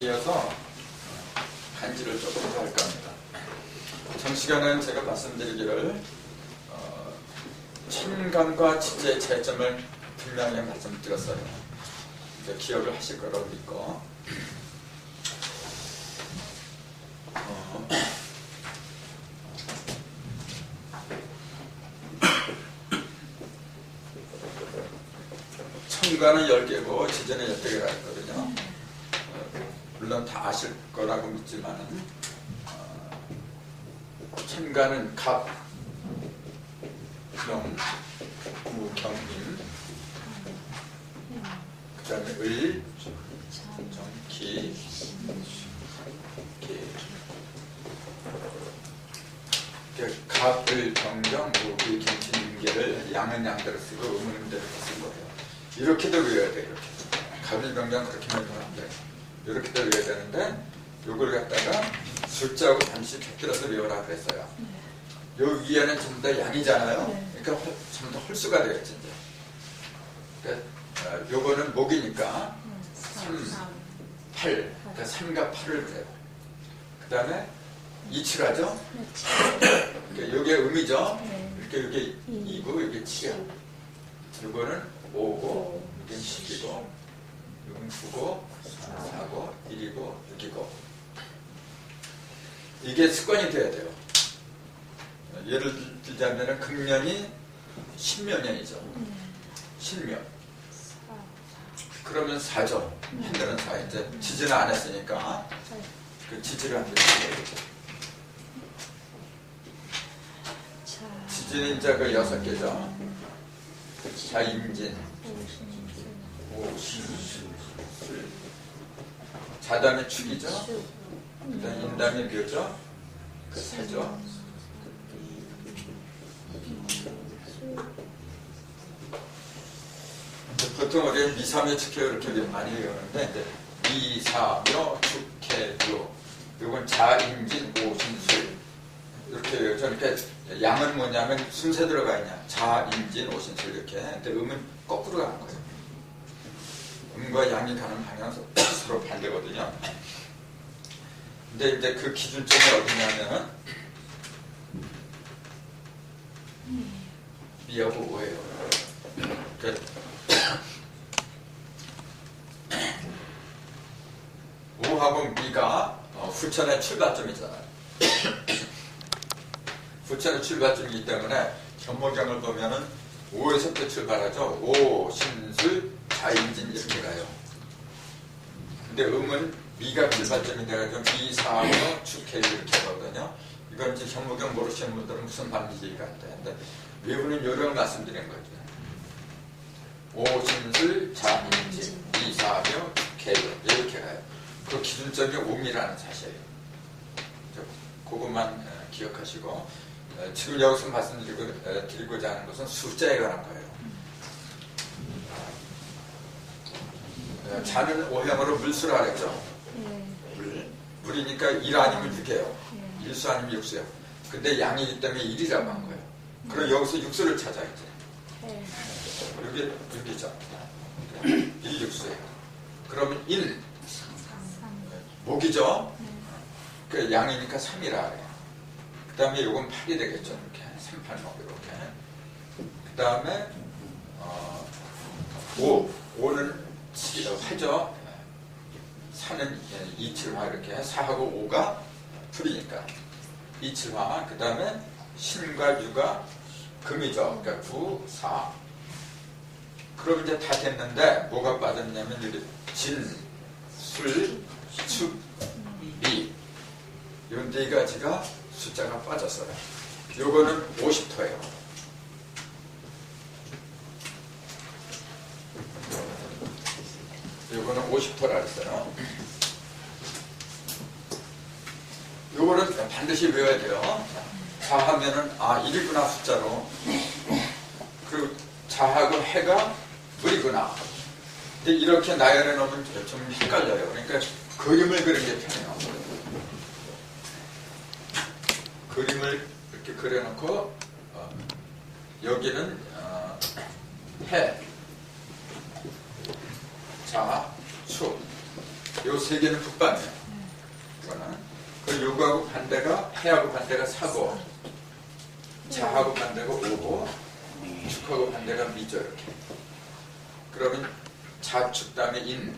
이어서 간지를 조금 더 할 겁니다. 전 시간은 제가 말씀드리기를 천간과 지지의 차이점을 분명히 말씀드렸어요. 이제 기억을 하실 거라고 믿고 천간은 10개고 지지는 10개가 있거든요. 물론 다 아실 거라고 믿지만은 천간은 갑, 명, 무, 경, 임, 그 다음에 을, 정, 기, 갑, 을, 병경, 무, 기, 경신, 임계를 양은 양대로 쓰고 음은 음대로 쓴 거예요. 이렇게도 외워야 돼요. 이렇게. 갑, 을, 병경 그렇게 외우면 안 돼요. 이렇게도 외워야 되는데 요걸 갖다가 숫자하고 잠시 곁들여서 외우라 그랬어요. 요 위에는 전부 다 양이잖아요. 그러니까 전부 다 홀수가 되겠지 이제. 그러니까 요거는 목이니까 3, 8, 그러니까 3과 8을 그래요. 그 다음에 2칠하죠. 그러니까 요게 음이죠. 이렇게 요게 2고 요게 7이야. 요거는 5고 요게 10이고 요건 9고 4고 1이고 6이고 이게 습관이 돼야 돼요. 예를 들자면 금년이 신묘년이죠. 신묘. 그러면 4죠. 현대는 4. 이제 지지는 안 했으니까 그 지지를 한 번 해야겠죠. 지지는 이제 그 6개죠. 자임진, 오신술, 자담의 축이죠. 그다음 인담의 묘죠. 그 새죠. 보통 우리 미사묘 축해 이렇게 많이 외우는데 미사묘 축해묘 이건 자임진 오신술 이렇게 외우죠. 그러니까 양은 뭐냐면 순서 들어가 있냐. 자임진 오신술 이렇게. 근데 음은 거꾸로 가는 거예요. 음과 양이 가는 방향은 서로 반대거든요. 근데 이제 그 기준점이 어디냐면은 미하고 오예요. 오하고 미가 후천의 출발점이잖아요. 후천의 출발점이기 때문에 견모경을 보면은 5에서부터 출발하죠. 오, 신술, 자임진 이렇게 가요. 근데 음은 미가 출발점이 돼가지고 미사하고 축해 이렇게 가거든요. 이건 이제 견모경 모르시는 분들은 무슨 반지가 안 돼. 근데 외우는 요령을 말씀드린 거죠. 오신술, 자임진, 미사하며 축해 이렇게 가요. 그 기준점이 옴이라는 사실이에요. 그것만 기억하시고 지금 여기서 말씀드리고자 하는 것은 숫자에 관한 거예요. 자는 오형으로 물수라 그랬죠. 물이니까 1 아니면 6이에요. 1수 아니면 6수예요. 근데 양이기 때문에 1이라고 한 거예요. 그럼 여기서 6수를 찾아야지. 여기 6이죠. 1, 6수예요. 그러면 1 목이죠. 그 양이니까 3이라 그래요. 그 다음에 이건 8이 되겠죠. 이렇게 3, 8, 목 이렇게. 그 다음에 5는 8죠. 4는 2, 7화 이렇게 4하고 5가 풀이니까 2, 7화. 그 다음에 신과 유가 금이죠. 그러니까 9, 4. 그럼 이제 다 됐는데 뭐가 빠졌냐면 여기 진, 술, 축, 미 이 4가지가 숫자가 빠졌어요. 요거는 50토예요. 요거는 50토라 했어요. 요거는 반드시 외워야 돼요. 자하면은 1이구나 숫자로. 그리고 자하고 해가 물이구나. 근데 이렇게 나열해 놓으면 좀 헷갈려요. 그러니까 그림을 그리는 게 편해요. 그림을 이렇게 그려놓고 여기는 해, 자, 축, 요 세 개는 북방이에요. 이거는. 그리고 요거하고 반대가 해하고 반대가 사고, 자하고 반대가 오고, 축하고 반대가 미죠. 이렇게. 그러면 자축 다음에 인,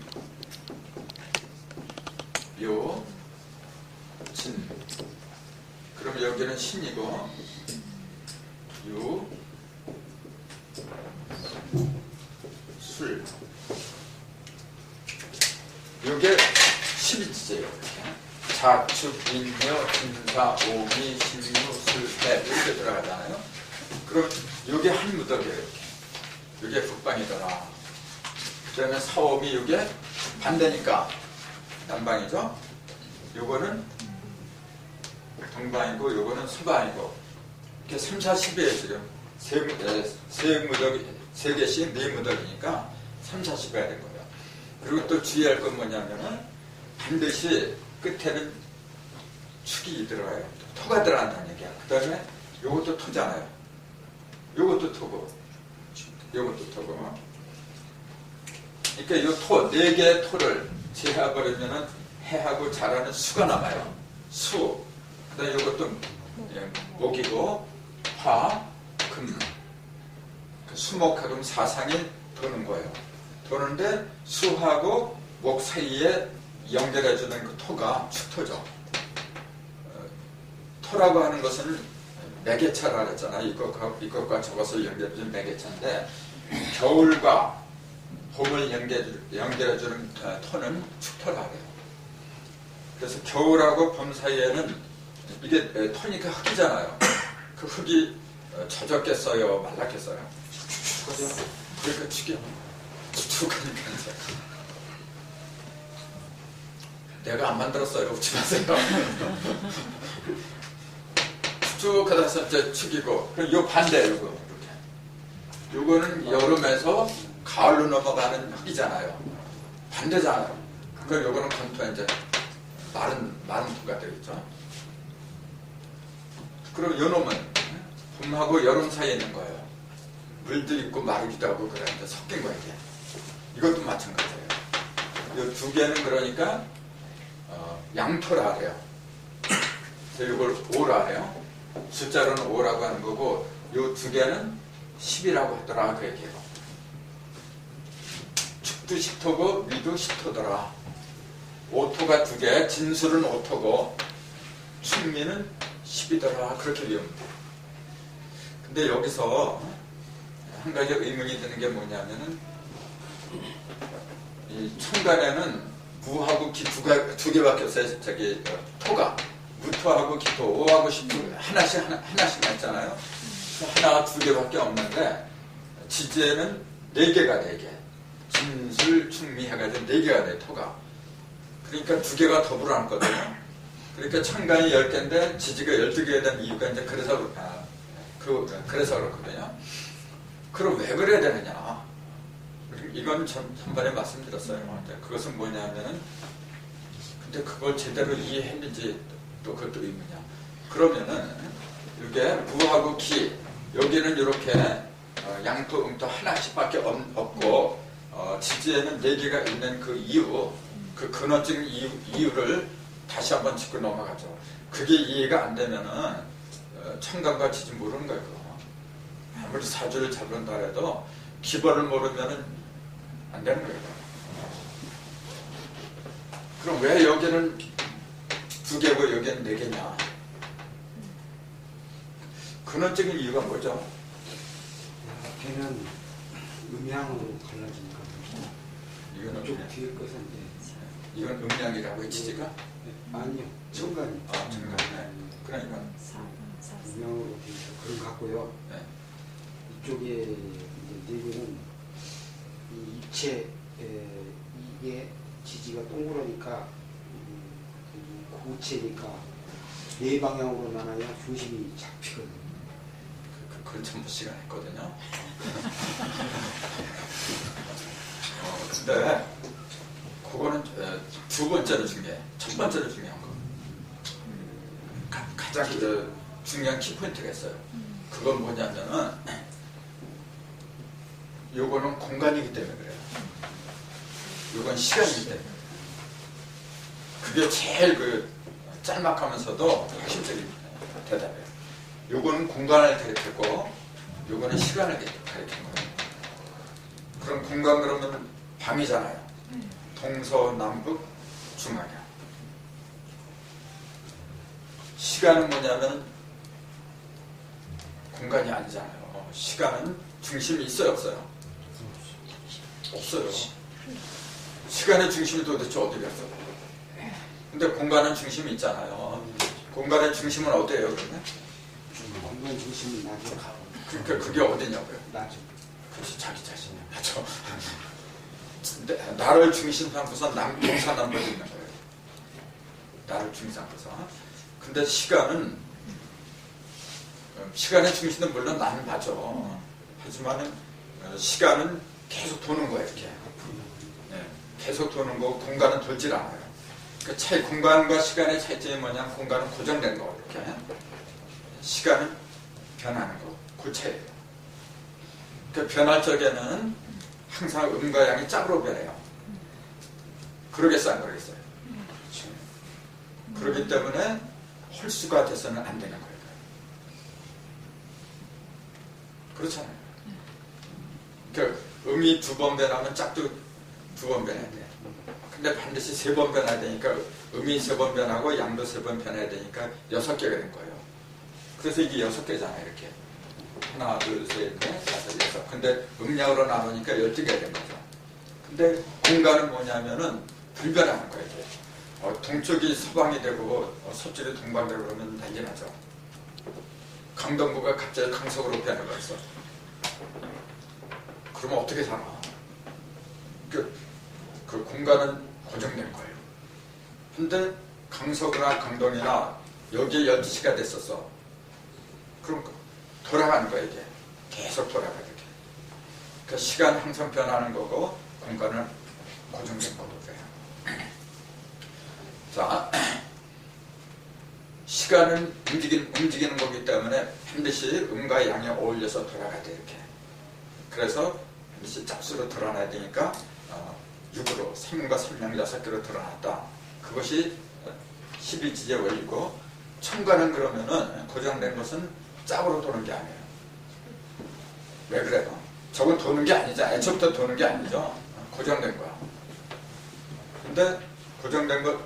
묘, 진. 그럼 여기는 신이고, 유, 술. 요게 12지제예요. 자축, 인묘, 진사, 오미, 신유, 술, 배 이렇게 들어가잖아요. 그럼 요게 한 무더기예요. 이렇게. 요게 북방이더라. 그다음에 사오미 요게 반대니까 남방이죠. 요거는 동방이고 요거는 서방이고 이렇게 3, 4, 10에 지금 세 무더기, 세 개씩 네 무더기니까 3, 4, 10이 된 거예요. 그리고 또 주의할 건 뭐냐면은 반드시 끝에는 축이 들어가요. 토가 들어간다는 얘기야. 그 다음에 요것도 토잖아요. 요것도 토고 요것도 토고. 그러니까 요 토, 네 개의 토를 제해버리면은 해하고 자라는 수가 남아요. 수. 그 다음에 요것도 목이고 화, 금. 수목하금 사상이 도는 거예요. 도는데 수하고 목 사이에 연결해주는 그 토가 축토죠. 토라고 하는 것은 매개차라 그랬잖아요. 이것과 저것을 연결해주는 매개차인데 겨울과 봄을 연결해주는 토는 축토라 그래요. 그래서 겨울하고 봄 사이에는 이게 토니까 흙이잖아요. 그 흙이 젖었겠어요? 말랐겠어요? 그죠? 그러니까 축이요. 축축하니까 이제. 내가 안 만들었어요. 웃지 마세요. 축축하다 해서 이제 축이고, 그럼 요 반대, 요거, 이렇게. 요거는 여름에서 가을로 넘어가는 흙이잖아요. 반대잖아요. 그럼 요거는 건토, 이제, 마른 토가 되겠죠. 그럼 요 놈은 봄하고 여름 사이에 있는 거예요. 물도 있고 마르기도 하고 그래. 이제 섞인 거예요, 이게. 이것도 마찬가지예요. 요 두 개는 그러니까, 양토라 그래요. 그래서 이걸 5라 해요. 숫자로는 5라고 하는 거고, 요 두 개는 10이라고 하더라, 그 얘기예요. 축도 10토고, 미도 10토더라. 5토가 두 개, 진술은 5토고, 충미는 10이더라. 그렇게 외우면 돼요. 근데 여기서 한 가지 의문이 드는 게 뭐냐면은, 이 천간에는 무하고 기 두 개밖에 없어요. 토가. 무토하고 기토, 5하고 10도 하나씩 있잖아요. 하나가 두 개밖에 없는데, 지지에는 4개가 4개. 진술, 충미 해가지고 4개가 돼, 토가. 그러니까 두 개가 더불어 앉거든요. 그러니까 천간이 10개인데, 지지가 12개가 된 이유가 이제 그래서 그렇거든요. 그럼 왜 그래야 되느냐? 이건 전번에 말씀드렸어요. 그것은 뭐냐면은, 근데 그걸 제대로 이해했는지 또 그것도 의문이야. 그러면은, 이게 무하고 기, 여기는 이렇게 양토, 음토 하나씩밖에 없고, 지지에는 4개가 있는 그 이유, 그 근원적인 이유를 다시 한번 짚고 넘어가죠. 그게 이해가 안 되면은, 천간과 지지 모르는 거예요. 아무리 사주를 잘 본다 해도, 기벌을 모르면은, 안 되는 거예요. 그럼 왜 여기는 2개고 여기는 4개냐? 근원적인 이유가 뭐죠? 걔는 음양으로 갈라지니까. 이건 쪽 뒤에 것은 이건 음양이라고 지지가? 아니요. 천간이. 천간. 그러니까 음양으로 되니까 그런 것 같고요. 네. 이쪽에 이제 4개는 이 입체 이게 지지가 동그라니까 고체니까 4방향으로 나눠야 중심이 잡히거든요. 그건 전부 시간 했거든요. 근데 그거는 두 번째로 중요해. 첫 번째로 중요한 거. 가장 중요한 키포인트가 있어요. 그건 뭐냐면은 요거는 공간이기 때문에 그래요. 요건 시간이기 때문에. 그게 제일 그 짤막하면서도 핵심적인 대답이에요. 요거는 공간을 가리키고 요거는 시간을 가리키는 거예요. 그럼 공간 그러면 방이잖아요. 동서남북 중앙이야. 시간은 뭐냐면 공간이 아니잖아요. 시간은 중심이 있어요, 없어요? 없어요. 시간의 중심이 도대체 어디 갔어? 근데 공간은 중심이 있잖아요. 공간의 중심은 어디예요, 그러면? 공간 중심이 나죠. 그러니까 그게 어디냐고요? 나죠. 그렇지, 자기 자신이야. 맞죠? 나를 중심 삼고서 동사남북이 있는 거예요. 나를 중심 삼고서. 근데 시간의 중심은 물론 나는 맞아. 하지만 시간은 계속 도는 거예요, 이렇게. 네, 계속 도는 거고 공간은 돌질 않아요. 그 차이, 공간과 시간의 차이점이 뭐냐면 공간은 고정된 거 이렇게. 시간은 변하는 거, 그 차이예요. 그 변할 적에는 항상 음과 양이 짝으로 변해요. 그러겠어요, 안 그러겠어요? 그렇기 때문에 홀수가 돼서는 안 되는 거예요. 그렇잖아요. 그러니까 음이 2번 변하면 짝도 2번 변해야 돼요. 근데 반드시 3번 변해야 되니까 음이 3번 변하고 양도 3번 변해야 되니까 6개가 된 거예요. 그래서 이게 6개잖아요. 이렇게. 하나, 둘, 셋, 넷, 다섯, 여섯. 근데 음량으로 나누니까 12개가 된 거죠. 근데 공간은 뭐냐면은 불변하는 거예요. 동쪽이 서방이 되고 서쪽이 동방이 되고 그러면 난리 나죠. 강동구가 갑자기 강석으로 변해버렸어. 그러면 어떻게 살아? 그 공간은 고정된 거예요. 근데 강석이나 강동이나 여기에 12시가 됐었어. 그럼 돌아가는 거예요, 이게. 계속 돌아가야 돼. 그러니까 시간 항상 변하는 거고 공간은 고정된 거고 그래요. 자, 시간은 움직이는 거기 때문에 반드시 음과 양이 어울려서 돌아가야 돼, 이렇게. 그래서 반드시 짝수로 드러나야 되니까 6으로 3과 3량 6개로 드러났다. 그것이 12지제 원리고, 천간은 그러면은 고정된 것은 짝으로 도는 게 아니에요. 왜 그래요? 저건 도는 게 아니죠. 애초부터 도는 게 아니죠. 고정된 거야. 근데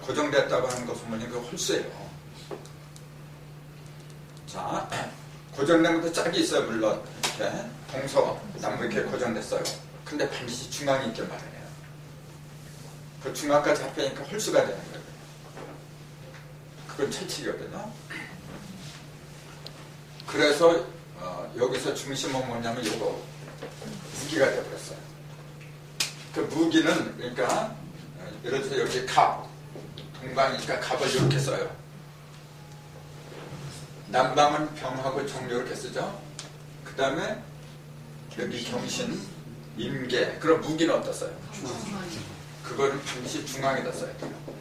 고정됐다고 하는 것은 뭐냐, 그 홀수예요. 자, 고정된 것도 짝이 있어요, 물론. 이렇게 동서, 남북 이렇게 고정됐어요. 근데 반드시 중앙이 있길 마련해요. 그 중앙까지 합해니까 홀수가 되는 거예요. 그건 철칙이거든요. 그래서 여기서 중심은 뭐냐면 요거 무기가 되어버렸어요. 그 무기는 그러니까 예를 들어서 여기 갑, 동방이니까 갑을 이렇게 써요. 남방은 병하고 정료 이렇게 쓰죠. 그 다음에 여기 경신, 임계. 그럼 무기는 어디다 써요? 그거는 반드시 중앙에다 써야 돼요.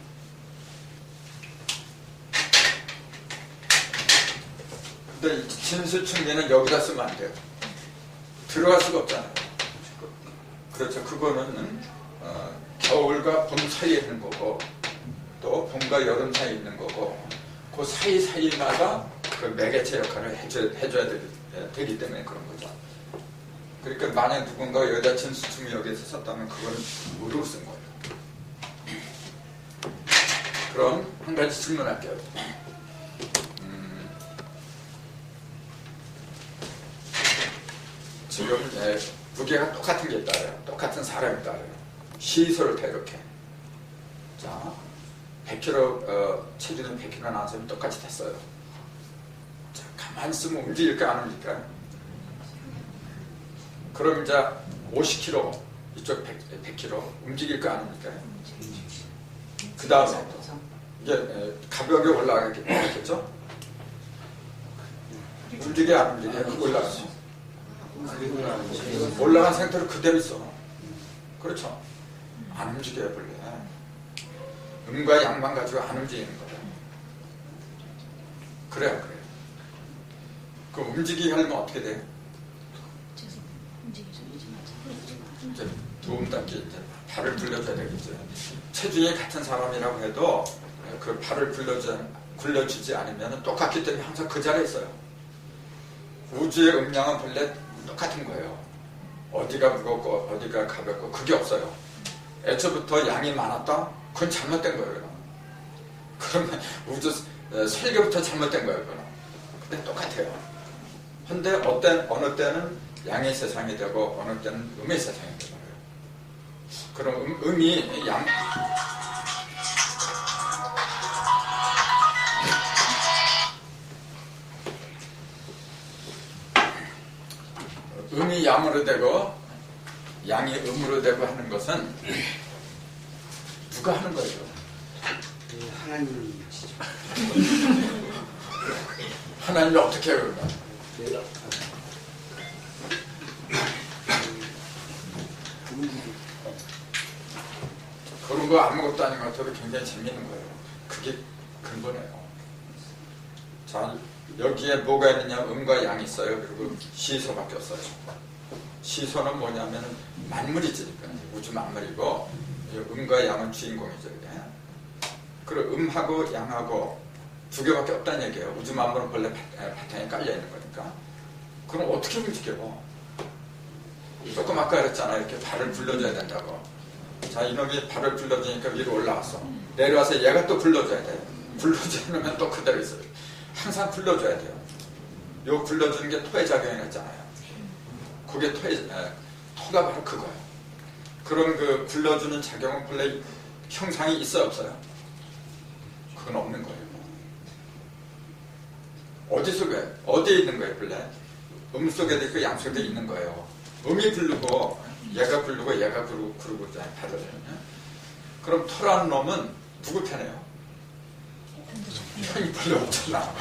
근데 진술충계는 여기다 쓰면 안 돼요. 들어갈 수가 없잖아요. 그렇죠. 그거는 겨울과 봄 사이에 있는 거고, 또 봄과 여름 사이에 있는 거고, 그 사이사이마다 그 매개체 역할을 해줘야 되기 때문에 그런 거죠. 그러니까 만약 누군가 여자 진술충이 여기에서 썼다면 그거는 의도로 쓴 거예요. 그럼 한 가지 질문할게요. 지금 무게가 똑같은 게 있다래요. 똑같은 사람이 있다래요. 시설을 다 이렇게. 자, 100kg, 체중은 100kg 나온 사람이 똑같이 됐어요. 자, 가만히 있으면 움직일까 안 움직일까? 그럼 이제 50kg, 이쪽 100kg 움직일까 안 움직일까? 그 다음에 이제 가볍게 올라가겠죠? 움직여 안 움직여? 그거 올라가죠. 올라간 상태로 그대로 있어. 그렇죠? 안 움직여요, 원래. 음과 양만 가지고 안 움직이는 거예요. 그래요. 그 움직이게 하려면 어떻게 돼요? 이제 도움 닫기, 이제 발을 돌려줘야 되겠죠. 체중이 같은 사람이라고 해도 그 발을 굴려주지 않으면 똑같기 때문에 항상 그 자리에 있어요. 우주의 음량은 본래 똑같은 거예요. 어디가 무겁고 어디가 가볍고 그게 없어요. 애초부터 양이 많았다? 그건 잘못된 거예요. 그러면 우주 설계부터 잘못된 거예요. 근데 똑같아요. 근데 어느 때는 양의 세상이 되고 어느 때는 음의 세상이 되고 그럼 음이 양 음이 양으로 되고 양이 음으로 되고 하는 것은 누가 하는 거죠? 하나님이 하시죠. 하나님이 어떻게 해요? 그러면? 그런 거 아무것도 아닌 것 같아도 굉장히 재밌는 거예요. 그게 근본이에요. 자, 여기에 뭐가 있느냐? 음과 양이 있어요. 그리고 시소밖에 없어요. 시소는 뭐냐면 만물이지. 우주 만물이고 음과 양은 주인공이죠. 그리고 음하고 양하고 두 개밖에 없다는 얘기예요. 우주 만물은 본래 바탕에 깔려 있는 거니까. 그럼 어떻게 움직여? 조금 아까 그랬잖아요. 이렇게 발을 굴려줘야 된다고. 자, 이놈이 발을 굴려주니까 위로 올라왔어. 내려와서 얘가 또 굴려줘야 돼요. 굴려주지 않으면 또 그대로 있어요. 항상 굴려줘야 돼요. 요 굴려주는 게 토의 작용이었잖아요. 그게 토가 바로 그거예요. 그런 그 굴려주는 작용은 본래 형상이 있어요, 없어요? 그건 없는 거예요. 어디에 있는 거예요, 본래? 음 속에도 있고 양 속에도 있는 거예요. 음이 굴르고 얘가 굴르고 얘가 굴르고 발을. 그럼 토라는 놈은 누구 편이에요? 편이 별로 없잖아.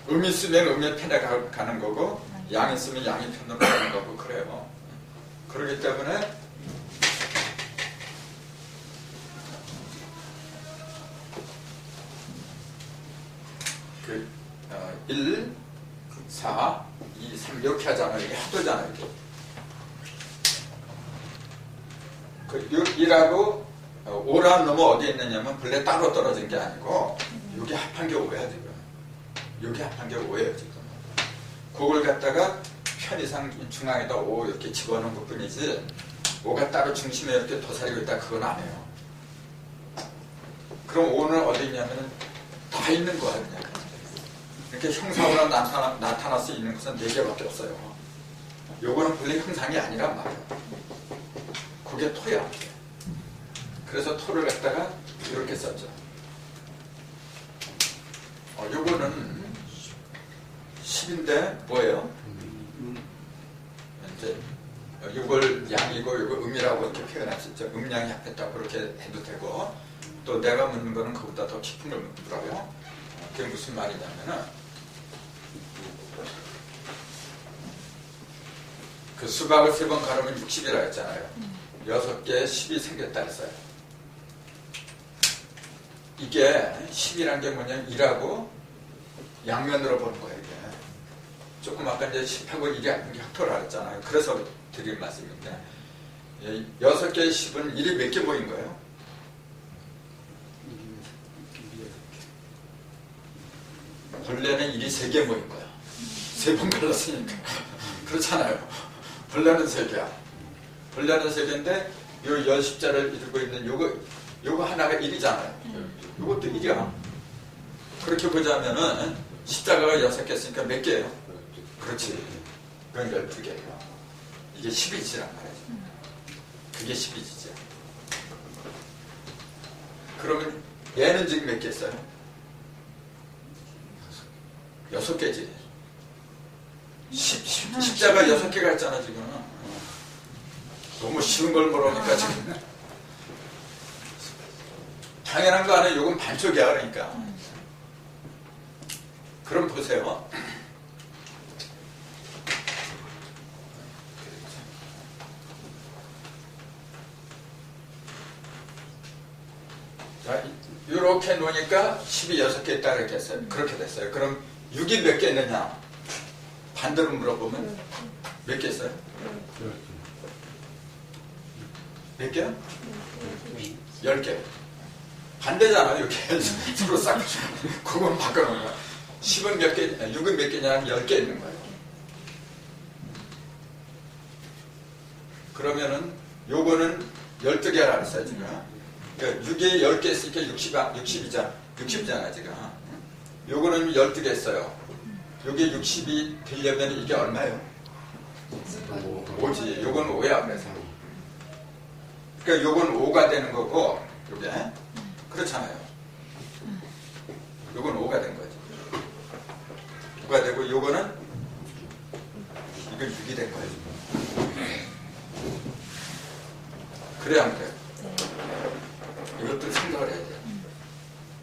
음이 있으면 음의 편에 가는 거고 양이 있으면 양의 편으로 가는 거고 그래요. 그렇기 때문에 그 1, 4, 2, 3 이렇게 하잖아요. 이게 합도잖아요. 이렇게. 그 1하고 5라는 놈은 어디에 있느냐면 본래 따로 떨어진 게 아니고 여기 합한 게 5야 지금. 여기 합한 게 5예요 지금. 그걸 갖다가 편의상 중앙에다 5 이렇게 집어넣은 것 뿐이지 5가 따로 중심에 이렇게 도사리고 있다 그건 안 해요. 그럼 5는 어디 있냐면 다 있는 거야 그냥. 이렇게 형상으로 나타날 수 있는 것은 4개밖에 없어요. 요거는 본래 형상이 아니란 말이에요. 그게 토야. 그래서 토를 갖다가 이렇게 썼죠. 요거는 10인데 뭐예요? 이제 요걸 양이고 요거 음이라고 이렇게 표현할 수 있죠. 음양이 합했다고 그렇게 해도 되고 또 내가 묻는 거는 그보다 더 깊은 걸 물어요. 그게 무슨 말이냐면은 그 수박을 3번 가르면 60이라 했잖아요. 6개 10이 생겼다 했어요. 이게 10이란 게 뭐냐면 1하고 양면으로 보는 거예요. 이게. 조금 아까 이제 10하고 1이 합토라 했잖아요. 그래서 드린 말씀인데 6개의 10은 1이 몇 개 모인 거예요? 본래는 1이 3개 모인 거야. 3번 갈랐으니까. 그렇잖아요. 본래는 3개야. 본래는 3개인데 요 10자를 이루고 있는 요거 하나가 1이잖아요. 요것도 1이야. 그렇게 보자면은 십자가가 6개 있으니까 몇 개예요? 그렇지. 그건 12개예요. 이게 12지란 말이지. 그게 12지죠. 그러면 얘는 지금 몇 개 있어요? 6개지. 십자가 6개가 있잖아 지금. 너무 쉬운 걸 물어보니까 지금 당연한 거 아니에요. 요건 반쪽이야. 그러니까 그럼 보세요. 자, 이렇게 놓으니까 10이 6개 있다 이렇게 했어요. 그렇게 됐어요. 그럼 6이 몇 개 있느냐? 반대로 물어보면 몇 개 있어요? 몇 개요? 10개. 반대잖아요. 이렇게 서로 싹 그건 바꿔놓은 거야. 10은 몇 개, 6은 몇 개냐 하면 10개 있는 거예요. 그러면은 요거는 12개라 그랬어요 지금. 그러니까 6에 10개 있으니까 60이잖아 지금. 요거는 12개 했어요. 요게 60이 되려면 이게 얼마예요? 5지. 요건 5야 그래서. 그러니까 요건 5가 되는 거고 요게 그렇잖아요. 요건 5가 된 거지. 5가 되고 요거는 이건 6이 된 거예요. 그래야 안 돼요. 이것도 생각을 해야 돼요.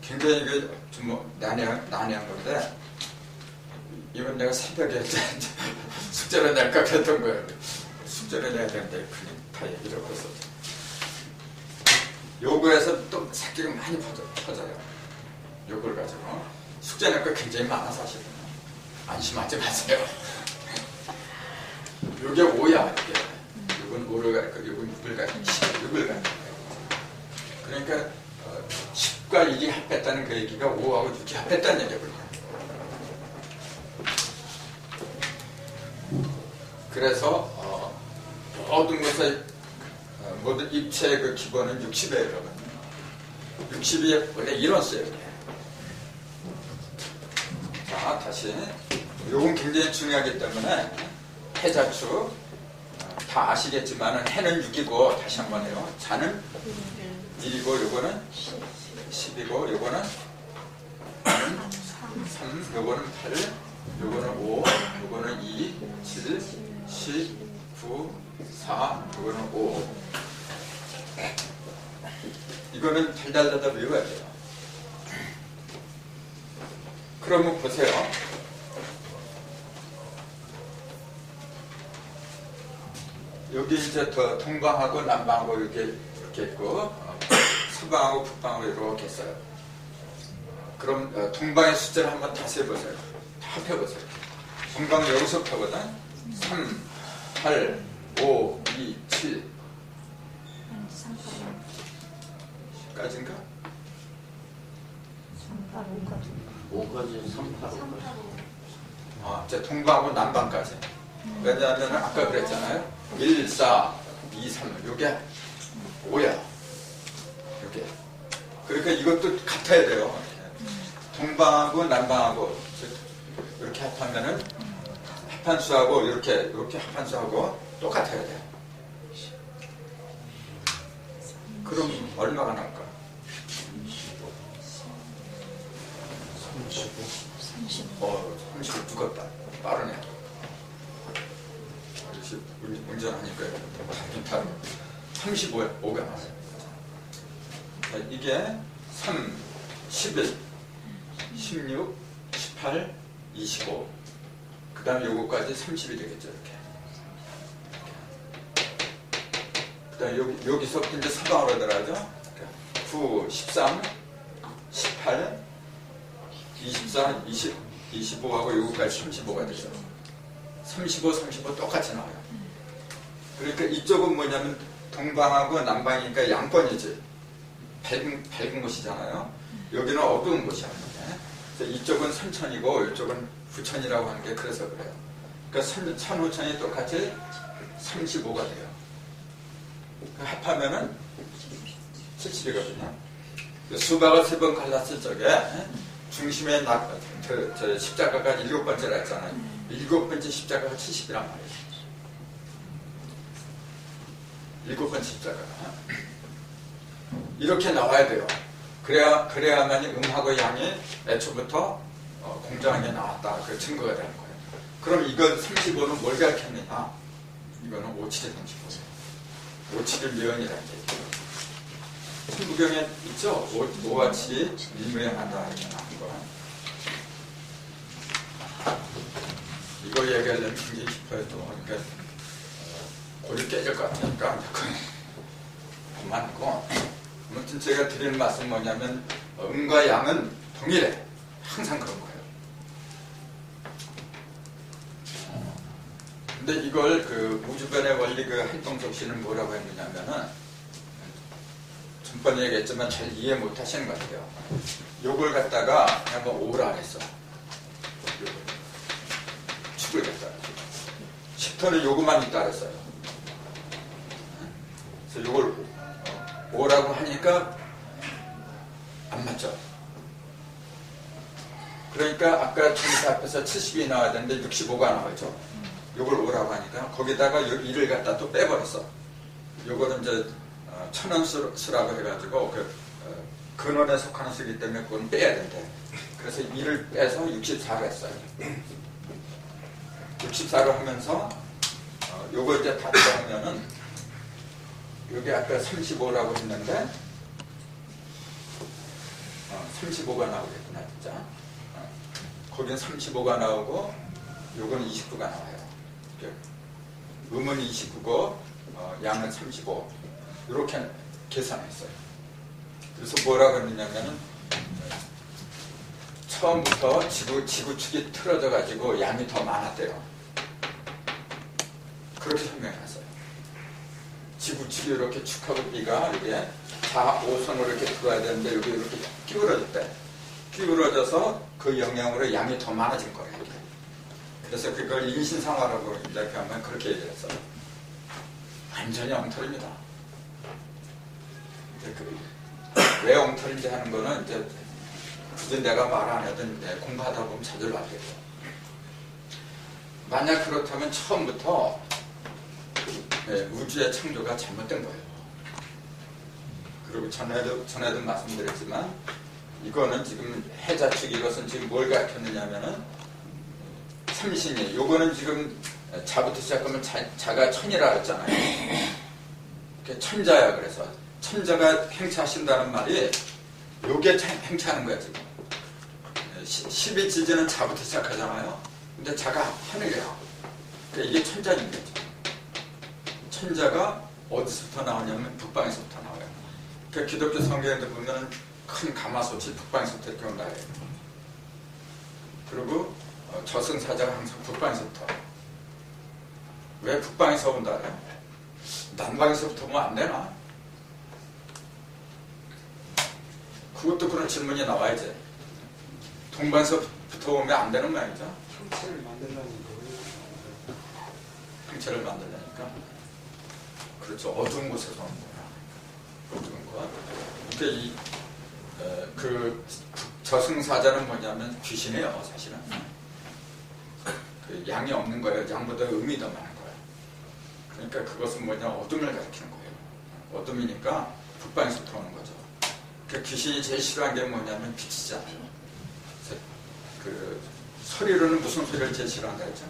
굉장히 이게 좀 난해한 건데 이건 내가 새벽에 숙제를 낼까 했던 거예요. 숙제를 내야 되는데 그냥 다 얘기를 해서 요거에서 또 새끼가 많이 퍼져요. 요걸 가지고 숙제 낼 거 굉장히 많아 사실은. 안심하지 마세요. 요게 5야 이게. 요건 5를 가니까 요건 6을 가니까 6을 가니까 그러니까 10과 1이 합했다는 그 얘기가 5하고 6이 합했다는 얘기야. 그래서 모든 것의 모든 입체의 그 기본은 60이에요 여러분. 60이 원래 이런 수예요. 자 다시 요건 굉장히 중요하기 때문에 해자축 다 아시겠지만 해는 6이고 다시 한번 해요. 자는 1이고 요거는 10이고 요거는 3 요거는 8 요거는 5 요거는 2 7 10 9 4 요거는 5 이거는 달달달달 외워야 돼요. 그러면 보세요. 여기 이제 더 동방하고 남방하고 이렇게 있고 서방하고 북방하고 이렇게 있어요. 그럼 동방의 숫자를 한번 다시 해보세요. 다 펴보세요. 동방은 여기서 펴거든. 3, 8, 5, 2, 7 까지인가? 5까지 3, 8, 5까지. 이제 동방하고 남방까지. 왜냐하면 아까 그랬잖아요. 1, 4, 2, 3 요게 5야. 요게. 그러니까 이것도 같아야 돼요. 동방하고 남방하고 이렇게 합하면은 합한수하고 이렇게 합한수하고 똑같아야 돼요. 그럼 얼마가 나올까? 35. 35 두껍다. 빠르네. 역시 운전하니까 다르 35야. 5가 나와요. 이게 3, 11, 16, 18, 25. 그 다음에 요거까지 30이 되겠죠. 이렇게. 그 다음에 여기서부터 이제 서방으로 들어가죠. 9, 13, 18, 24, 20, 25하고 요거까지 35가 되죠. 35, 35 똑같이 나와요. 그러니까 이쪽은 뭐냐면 동방하고 남방이니까 양권이지. 밝은 곳이잖아요. 여기는 어두운 곳이야. 이쪽은 선천이고 이쪽은 부천이라고 하는 게 그래서 그래요. 그러니까 선후천이 똑같이 35가 돼요. 합하면은 70이거든요. 수박을 3번 갈랐을 적에 중심에 십자가가 7번째라 했잖아요. 7번째 십자가가 70이란 말이에요. 7번째 십자가가. 이렇게 나와야 돼요. 그래야만이 음하고 양이 애초부터 공정하게 나왔다. 그 증거가 되는 거예요. 그럼 이건 35는 뭘 가르쳤느냐? 이거는 57의 35. 57을 미연이라는 얘기예요. 천부경에 있죠? 5와 7이 일무양한다. 이렇게 나온 거. 이거 얘기하려면 굉장히 깊어요. 또. 그러니까 골이 깨질 것 같으니까 그만하고. 아무튼 제가 드리는 말씀 뭐냐면 음과 양은 동일해. 항상 그런 거예요. 근데 이걸 그 우주변의 원리 그 한동석 씨는 뭐라고 했느냐면은 전번에 얘기했지만 잘 이해 못 하시는 것 같아요. 요걸 갖다가 한번 오라 했어. 축을 갖다가. 10톤은 요것만 있다 그랬어요. 그래서 요걸 오라고 하니까 안 맞죠. 그러니까 아까 전사 앞에서 70이 나와야 되는데 65가 나와죠. 요걸 오라고 하니까 거기다가 요 1을 갖다 또 빼버렸어. 요거는 이제 천원 수라고 해가지고 근원에 속하는 수이기 때문에 그건 빼야 된대. 그래서 1을 빼서 64로 했어요. 64로 하면서 요거 이제 다 빼면은 여기 아까 35라고 했는데 35가 나오겠구나 진짜. 거긴 35가 나오고 요거는 29가 나와요. 음은 29고 양은 35 이렇게 계산했어요. 그래서 뭐라고 했냐면은 처음부터 지구축이 틀어져 가지고 양이 더 많았대요. 그렇게 설명했어요. 지구축이 이렇게 축하고 B가 이게 좌오선으로 이렇게 들어와야 되는데 여기 이렇게 기울어졌대. 기울어져서 그 영향으로 양이 더 많아진 거예요. 이렇게. 그래서 그걸 인신상화라고 이렇게 하면 그렇게 얘기했어요. 완전히 엉터리입니다. 왜 엉터리인지 하는 거는 이제 굳이 내가 말 안 하든 공부하다 보면 자주 알겠죠. 만약 그렇다면 처음부터 우주의 창조가 잘못된 거예요. 그리고 전에도 말씀드렸지만 이거는 지금 해자축 이것은 지금 뭘 가르쳤느냐면은 삼신이 요거는 지금 자부터 시작하면 자가 천이라 했잖아요. 천자야. 그래서 천자가 행차하신다는 말이 요게 행차하는 거야 지금. 12지지는 자부터 시작하잖아요. 근데 자가 하늘이야. 그러니까 이게 천자인 거죠. 천자가 어디서부터 나오냐면 북방에서부터 나와요. 그러니까 기독교 성경에 보면 큰 가마솥이 북방에서부터 이렇게 온다 해요. 그리고 저승사자가 항상 북방에서부터. 왜 북방에서 온다 해요? 남방에서부터 오면 안 되나? 그것도 그런 질문이 나와야지. 동방에서부터 오면 안 되는 말이죠. 형체를 만들라는 거예요. 형체를 만들려니까. 그렇죠. 어두운 곳에서 오는 거야. 어두운 곳. 그러니까 그 저승사자는 뭐냐면 귀신이에요, 사실은. 그 양이 없는 거예요. 양보다 음이 더 많은 거예요. 그러니까 그것은 뭐냐, 어둠을 가리키는 거예요. 어둠이니까 북방에서부터 오는 거죠. 그 귀신이 제일 싫어하는 게 뭐냐면 빛이잖아요. 그 소리로는 무슨 소리를 제일 싫어한다 했죠?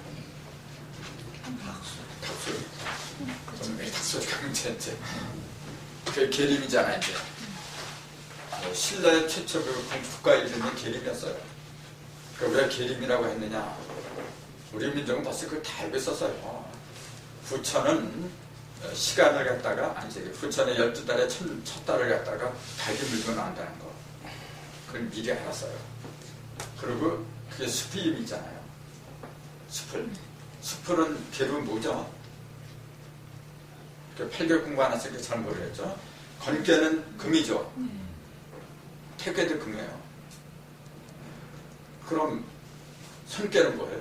닭소리. 왜 닭소리가 문제인지. 그게 계림이잖아요, 이제. 신라의 최초 그 국가 이름이 계림이었어요. 왜 계림이라고 했느냐? 우리 민족은 벌써 그걸 다 알고 있었어요. 부처는 시간을 갖다가, 아니지, 부처는 12달에 첫 달을 갖다가 닭이 물고 나온다는 거. 그걸 미리 알았어요. 그리고 그게 숲이 이름이잖아요. 숲은 계름은 뭐죠? 8개월 공부 안 했으니까 잘 모르겠죠. 건깨는 금이죠. 태괴도 금이에요. 그럼 손깨는 뭐예요?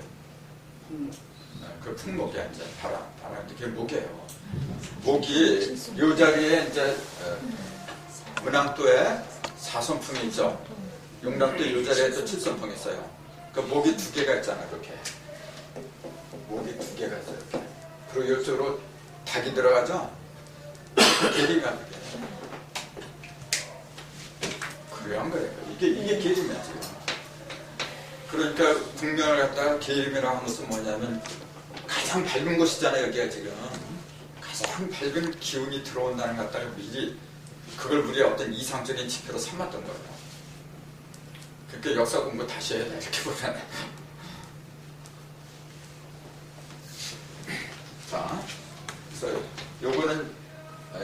그 풍목이야, 이제 바람. 그게 목이에요. 목이 이 자리에 이제 문항도에 사선풍이 있죠. 용남도 이 자리에 또 칠선풍이 있어요. 그 목이 두 개가 있잖아, 그렇게. 목이 두 개가 있어요, 이렇게. 그리고 이쪽으로 닭이 들어가죠. 계림이야, 그게. 그래한 거예요. 이게 계림이야, 지금. 그러니까 국명을 갖다가 계림이라고 하는 것은 뭐냐면 가장 밝은 곳이잖아요, 여기가 지금. 가장 밝은 기운이 들어온다는 것 갖다가 미리 그걸 우리의 어떤 이상적인 지표로 삼았던 거예요. 그러니까 역사 공부 다시 해야 돼, 이렇게 보면. 자, 그래서 요거는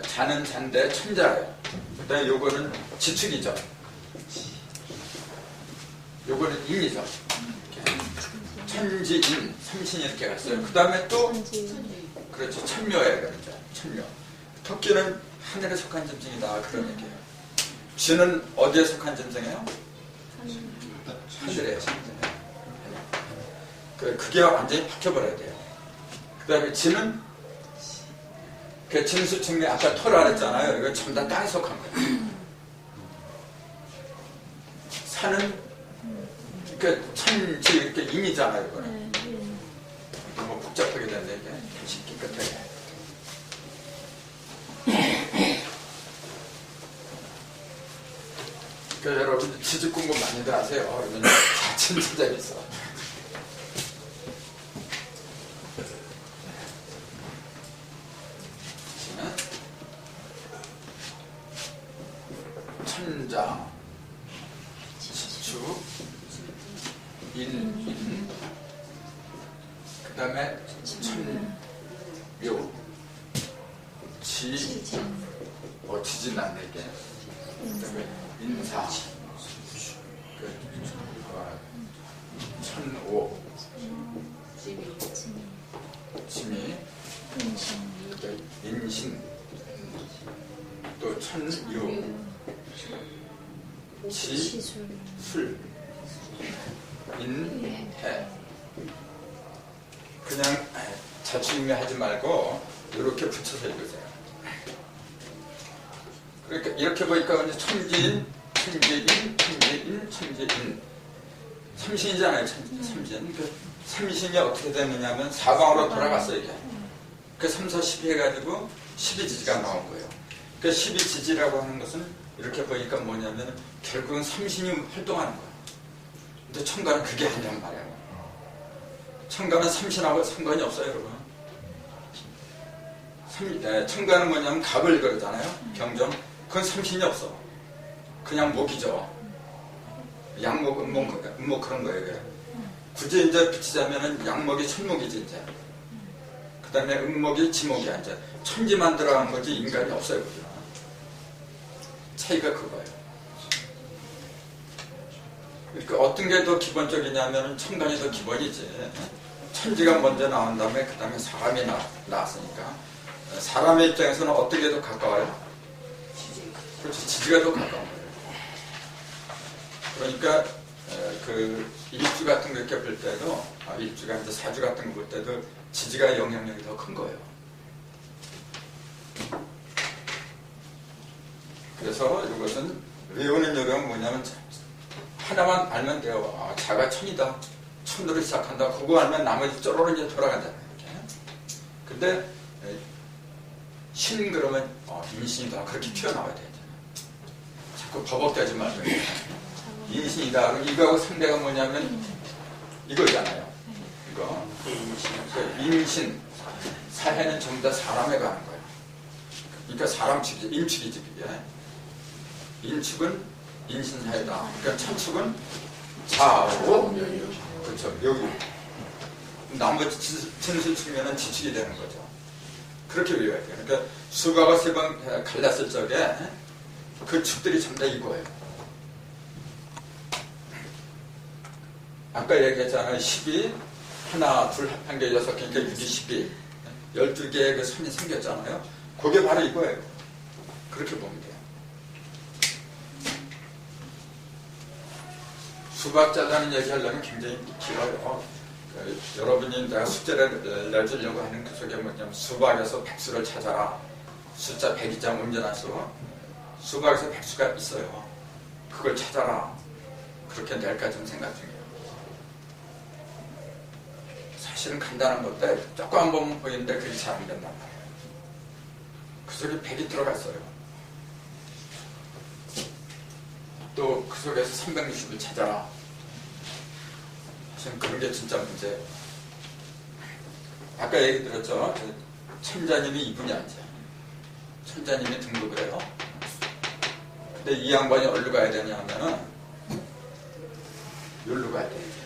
자는 잔데 천자예요. 그 다음에 요거는 지축이죠. 요거는 인이죠. 천지인, 삼신이 이렇게 갔어요. 그 다음에 또, 그렇죠. 천묘예요. 그러죠. 천묘. 토끼는 하늘에 속한 짐승이다. 그런 얘기예요. 쥐는 어디에 속한 짐승이에요? 하늘에 속한 짐승. 그게 완전히 박혀버려야 돼요. 그 다음에 쥐는 그 진수층리 아까 토라 그랬잖아요. 이거 전부 다 땅에 속한 거예요. 산은 그 천지 이렇게 인이잖아요. 이거는 너무 복잡하게 됐네 이게. 쉽게 끝에. 그러니까 여러분 지식 공부 많이들 하세요. 그러면 다 진짜 재밌어. 천자, 지축, 인, 그 다음에 천묘, 지진 안 되게, 그 다음에 인사, 천오, 지미, 인신, 또 천유, 술, 인해. 그냥 자취임에 하지 말고 이렇게 붙여서 읽으세요. 그러니까 이렇게 보니까 이제 천지인, 천지인. 삼신이잖아요. 삼신. 그 삼신이 어떻게 되느냐면 사방으로 돌아갔어요. 이게. 그 3, 4, 12 해가지고 12지지가 나온 거예요. 그 12지지라고 하는 것은 이렇게 보니까 뭐냐면 결국은 삼신이 활동하는 거예요. 근데 천가는 그게 아니란 말이에요. 천가는 삼신하고 상관이 없어요, 여러분. 천가는 뭐냐면 갑을 그러잖아요. 경정. 그건 삼신이 없어. 그냥 목이죠. 양목, 음목 그런 거예요. 굳이 이제 붙이자면은 양목이 천목이지 이제. 그 다음에 음목이 지목이야 이제. 천지만 들어간 거지 인간이 없어요. 그죠? 차이가 그거예요. 그러니까 어떤 게 더 기본적이냐면 천간이 더 기본이지. 천지가 먼저 나온 다음에 그 다음에 사람이 나왔으니까 사람의 입장에서는 어떤 게 더 가까워요? 그렇지, 지지가 더 가까운 거예요. 그러니까 그 일주 같은 거 이렇게 볼 때도 일주가 이제 사주 같은 거 볼 때도 지지가 영향력이 더 큰 거예요. 그래서 이것은 외우는 요령은 뭐냐면 하나만 알면 돼요. 자가 천이다. 천으로 시작한다. 그거 알면 나머지 쪼로로 이제 돌아간잖아요. 이렇게. 근데 신 그러면 인신이다. 그렇게 튀어나와야 되잖아요. 자꾸 버벅대지 말고 인신이다. 그럼 이거하고 상대가 뭐냐면 이거잖아요. 이거 인신 사해는 전부 다 사람에 관한 거예요. 그러니까 사람 축이지. 인축이지 그게. 인축은 인신사이다. 그러니까 천축은 좌우, 그렇죠. 묘유. 나머지 진술 측면은 지축이 되는 거죠. 그렇게 외워야 돼요. 그러니까 수박을 세 번 갈랐을 적에 그 축들이 전부 다 이거예요. 아까 얘기했잖아요. 12, 하나, 둘 합한 게 6, 그러니까 6이 12. 12개의 그 선이 생겼잖아요. 그게 바로 이거예요. 그렇게 보면 돼요. 수박자다는 얘기하려면 굉장히 길어요. 여러분이 내가 숙제를 내주려고 하는 그 속에 뭐냐면 수박에서 백수를 찾아라. 숫자 102장 음전한수. 수박에서 백수가 있어요. 그걸 찾아라. 그렇게 내일까 좀 생각 중이에요. 사실은 간단한 건데 조금 한 번 보이는데 그게 잘 안 된단 말이에요. 그 속에 100이 들어갔어요. 또 그 속에서 360을 찾아라. 사실 그런 게 진짜 문제예요. 아까 얘기 들었죠? 천자님이 이분이 앉아. 천자님이 등극을 해요. 근데 이 양반이 어디로 가야 되냐 하면은 여기로 가야 돼. 이렇게.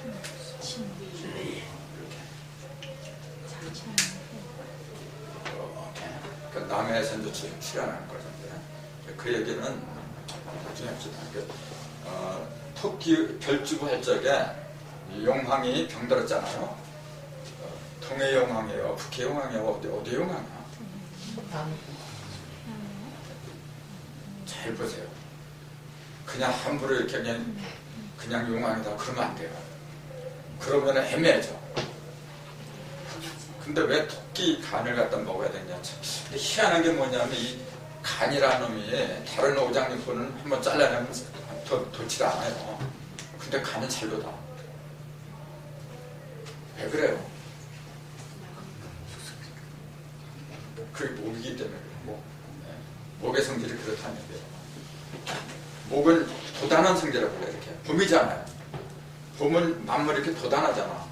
그러니까 남해에서 이제 출연하는 거던데. 그 얘기는 나중에 합시다. 토끼 별주부 할 적에 용왕이 병들었잖아요. 동해 용왕이에요, 북해 용왕이에요, 어디 용왕이야? 잘 보세요. 그냥 함부로 이렇게 그냥 용왕이다 그러면 안 돼요. 그러면 애매해져. 근데 왜 토끼 간을 갖다 먹어야 되냐. 근데 희한한 게 뭐냐면 이 간이라는 놈이 다른 오장육부는 한번 잘라내면 돋지가 않아요. 근데 간은 잘 돋아. 왜 그래요? 그게 목이기 때문에 그래요. 목의 성질이 그렇다는 얘기예요. 목은 도단한 성질이라고 그래요. 이렇게 봄이잖아요. 봄은 만물 이렇게 도단하잖아.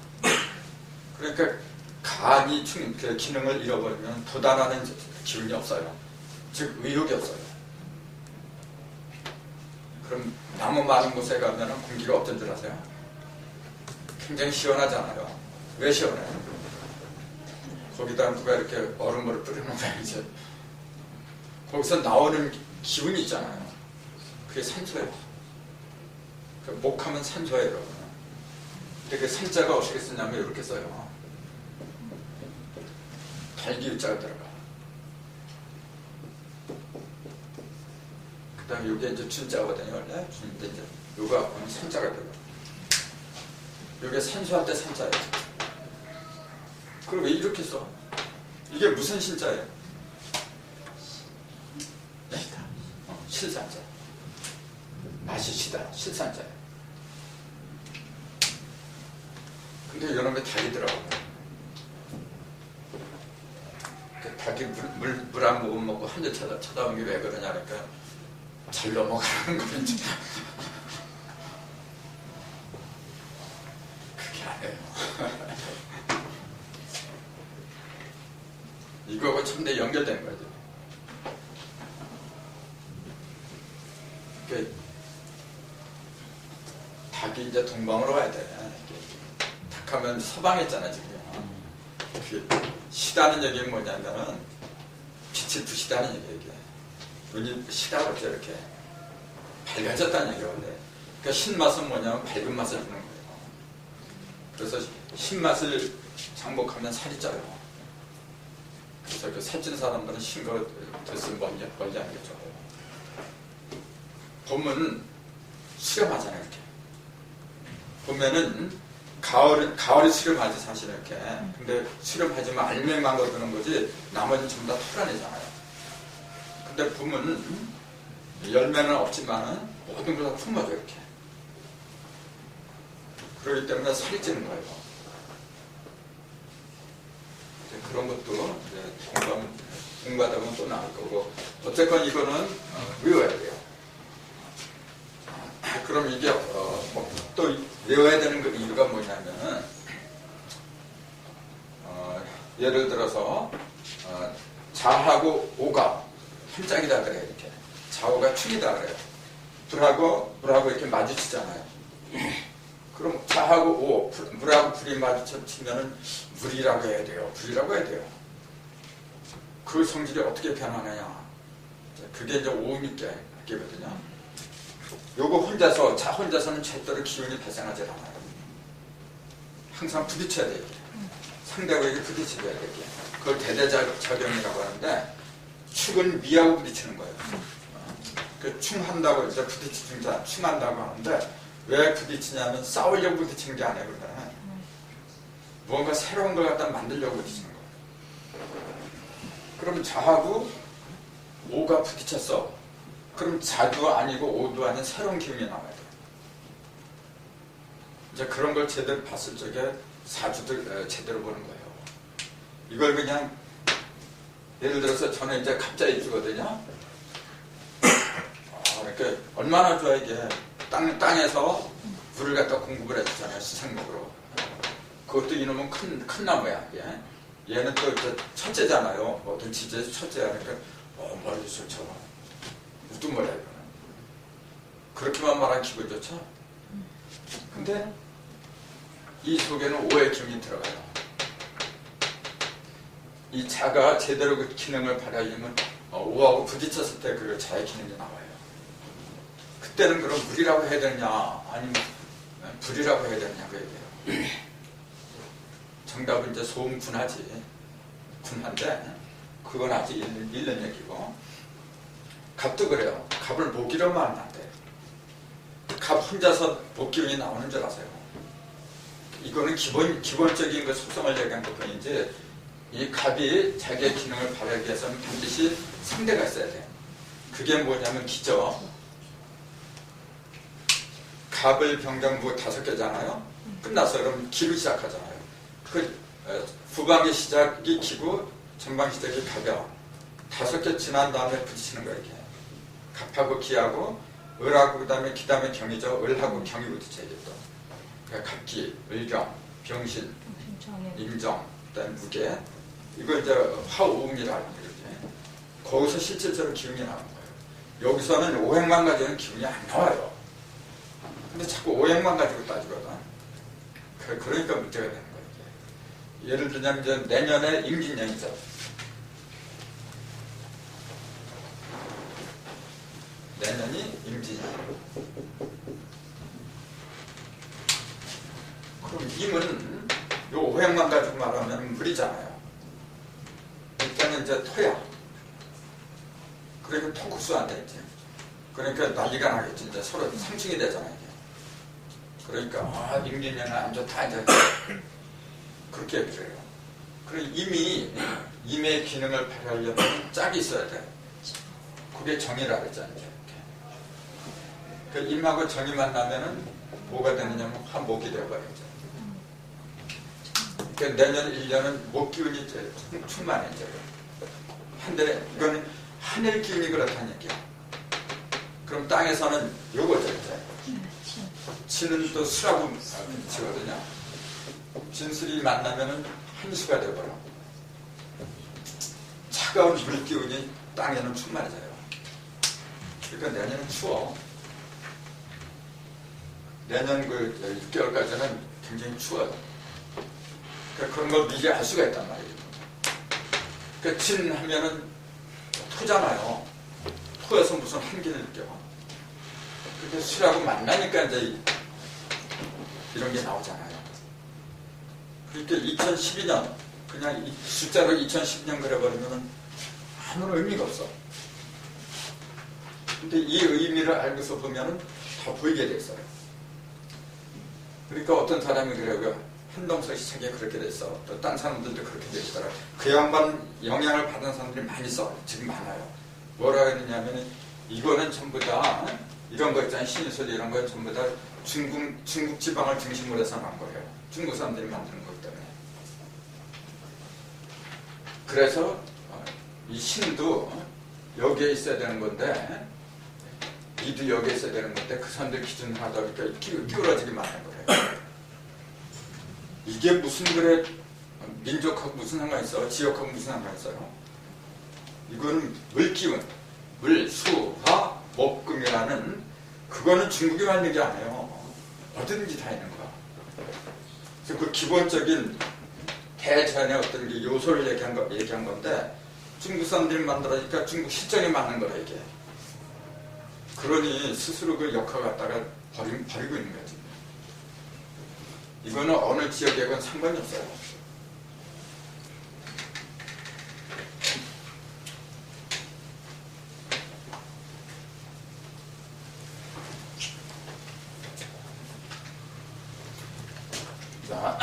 그러니까 간이 그 기능을 잃어버리면 도단하는 기운이 없어요. 즉 의욕이 없어요. 그럼 나무 많은 곳에 가면 공기가 어떤 줄 아세요? 굉장히 시원하잖아요. 왜 시원해요? 거기다 누가 이렇게 얼음물을 뿌려놓으면 이제 거기서 나오는 기운이 있잖아요. 그게 산소예요. 그 목하면 산소예요, 여러분. 근데 그 산자가 어떻게 쓰냐면 이렇게 써요. 달기자가 들어가. 그 다음에 이게 이제 준자거든요, 원래. 근데 이제 요거 하면 산자가 들어가. 요게 산소할 때 산자예요. 그럼 왜 이렇게 써? 이게 무슨 신자예요? 네? 실산자. 맛이 시다. 실산자예요. 근데 이놈의 닭이 들어가고 닭이 물 한 모금 먹고 한 대 쳐다본 게 왜 그러냐니까 잘 넘어가는 거지. 그게 아니에요. 이거하고 첨대 연결된 거죠. 그러니까 닭이 이제 동방으로 와야 돼. 닭하면 서방했잖아 지금. 그게 시다는 얘기는 뭐냐면은 빛이 부시다는 얘기예요. 눈이 시다고 했죠. 이렇게 밝아졌다는 얘기예요. 원래. 그러니까 신맛은 뭐냐면 밝은 맛을 주는 거예요. 그래서 신맛을 장복하면 살이 쪄요. 그래서 그 살찐 사람들은 신거 됐으면 멀리 하겠죠. 봄은 수렴하잖아요. 이렇게 보면은 가을이 수렴하지 사실 이렇게. 근데 수렴하지만 알맹이만 거두는 거지 나머지는 전부 다 털어내잖아요. 근데 봄은 열매는 없지만은 모든 걸 다 품어줘 이렇게. 그렇기 때문에 살이 찌는 거예요. 그런 것도 공부하다 보면 또 나올 거고. 어쨌건 이거는 외워야 돼요. 그럼 이게 또 외워야 되는 그 이유가 뭐냐면은 예를 들어서 자하고 오가 한짝이다 그래요. 이렇게 자오가 축이다 그래요. 불하고 이렇게 마주치잖아요. 그럼 자하고 오, 물하고 불이 마주치면은 물이라고 해야 돼요. 불이라고 해야 돼요. 그 성질이 어떻게 변하느냐. 그게 이제 오음있게거든요. 요거 혼자서는 절대로 기운이 발생하지 않아요. 항상 부딪혀야 돼요. 상대방에게 부딪혀야 돼요. 그걸 대대작용이라고 하는데 축은 미하고 부딪히는 거예요. 그 충한다고 이제 부딪히는 자 충한다고 하는데 왜 부딪히냐면 싸우려고 부딪히는 게 아니에요. 그러면 무언가 새로운 걸 갖다 만들려고 부딪히는 거예요. 그럼 자하고 오가 부딪혔어. 그럼 자도 아니고 오도 아닌 새로운 기운이 나와야 돼요. 이제 그런 걸 제대로 봤을 적에 사주들 제대로 보는 거예요. 이걸 그냥 예를 들어서 저는 이제 갑자기 주거든요. 이렇게 얼마나 좋아 이게 땅에서 물을 갖다 공급을 해주잖아요. 수생목으로. 그것도 이놈은 큰 나무야. 이게. 얘는 또 이제 첫째잖아요. 모든 지제에서 첫째야. 그러니까 멀리서 저 우두머리야 이거는. 그렇게만 말하면 기분 좋죠? 근데 이 속에는 오의 기운이 들어가요. 이 자가 제대로 그 기능을 발휘하려면 오하고 부딪혔을 때 그 자의 기능이 나와요. 그때는 그럼 물이라고 해야 되느냐 아니면 불이라고 해야 되느냐 그 얘기예요. 정답은 이제 소음군하지. 군한데 그건 아직 잃는 얘기고. 갑도 그래요. 갑을 목이로 말하면 안 돼요. 갑 혼자서 목기운이 나오는 줄 아세요? 이거는 기본적인 그 속성을 얘기한 것뿐이지 이 갑이 자기의 기능을 발휘하기 위해서는 반드시 상대가 있어야 돼요. 그게 뭐냐면 기죠. 갑을 병정무 5개잖아요. 끝나서 그럼 기로 시작하잖아요. 그 후반기 시작이 기고 전반기 시작이 갑이야. 5개 지난 다음에 부딪히는 거예요. 이렇게. 갑하고 기하고 을하고 그다음에 기다음에 경이죠. 을하고 경이 부딪혀야겠죠. 그러니까 갑기, 을경, 병신, 임정, 그다음에 무게. 이걸 이제 화오음이라는 거죠. 거기서 실질적으로 기운이 나오는 거예요. 여기서는 오행만 가지고는 기운이 안 나와요. 근데 자꾸 오행만 가지고 따지거든. 그러니까 문제가 되는 거예요. 예를 들자면 이제 내년에 임진년이죠. 내년이 임진년. 그럼 임은 요 오행만 가지고 말하면 물이잖아요. 일단은 이제 토야. 그러니까 토구수한테 있지. 그러니까 난리가 나겠지. 이제 서로 상충이 되잖아요. 이게. 그러니까 임진년은 안 좋다. 이제 그렇게 그래요. 그리고 임의 기능을 발휘하려면 짝이 있어야 돼. 그게 정이라 그랬잖아요. 그 임하고 정이 만나면은 뭐가 되느냐면 화목이 되어버리죠. 그러니까 내년 1년은 목 기운이 이제 충만해져요. 한데 이거는 하늘 기운이 그렇다는 얘기야. 그럼 땅에서는 요거죠 이제. 진은 또 수라고 치거든요. 진술이 만나면은 한수가 되어버려. 차가운 물 기운이 땅에는 충만해져요. 그러니까 내년은 추워. 내년 그 6개월까지는 굉장히 추워요. 그러니까 그런 걸 미리 알 수가 있단 말이에요. 그러니까 진 하면은 토잖아요. 토에서 무슨 한기를 느껴. 그렇게 수라고 만나니까 이제 이런 게 나오잖아요. 그러니까 2012년 그냥 숫자로 2012년 그려버리면은 아무런 의미가 없어. 근데 이 의미를 알고서 보면은 다 보이게 돼 있어요. 그러니까 어떤 사람이 그래요. 한동석 씨 책에 그렇게 돼 있어. 또 딴 사람들도 그렇게 돼 있더라. 그 양반 영향을 받은 사람들이 많이 써. 지금 많아요. 뭐라 했느냐면 이거는 전부 다 이런 거 있잖아요. 신유술 이런 거 전부 다 중국 지방을 중심으로 해서 난 거예요. 중국 사람들이 만드는 거기 때문에. 그래서 이 신도 여기에 있어야 되는 건데 이도 여기에 있어야 되는 건데 그 사람들 기준으로 하다 보니까 기울어지게 만든 거예요. 이게 무슨 그래 민족하고 무슨 상관이 있어? 지역하고 무슨 상관이 있어요? 이거는 물기운, 물, 수, 화, 목금이라는 그거는 중국이 만든 게 아니에요. 어디든지 다 있는 거야. 그래서 그 기본적인 대전의 어떤 게 요소를 얘기한 건데 중국 사람들이 만들어니까 중국 실정에 맞는 거라 이게. 그러니 스스로 그 역할 갖다가 버리고 있는 거지. 이거는 어느 지역에건 상관이 없어요. 자,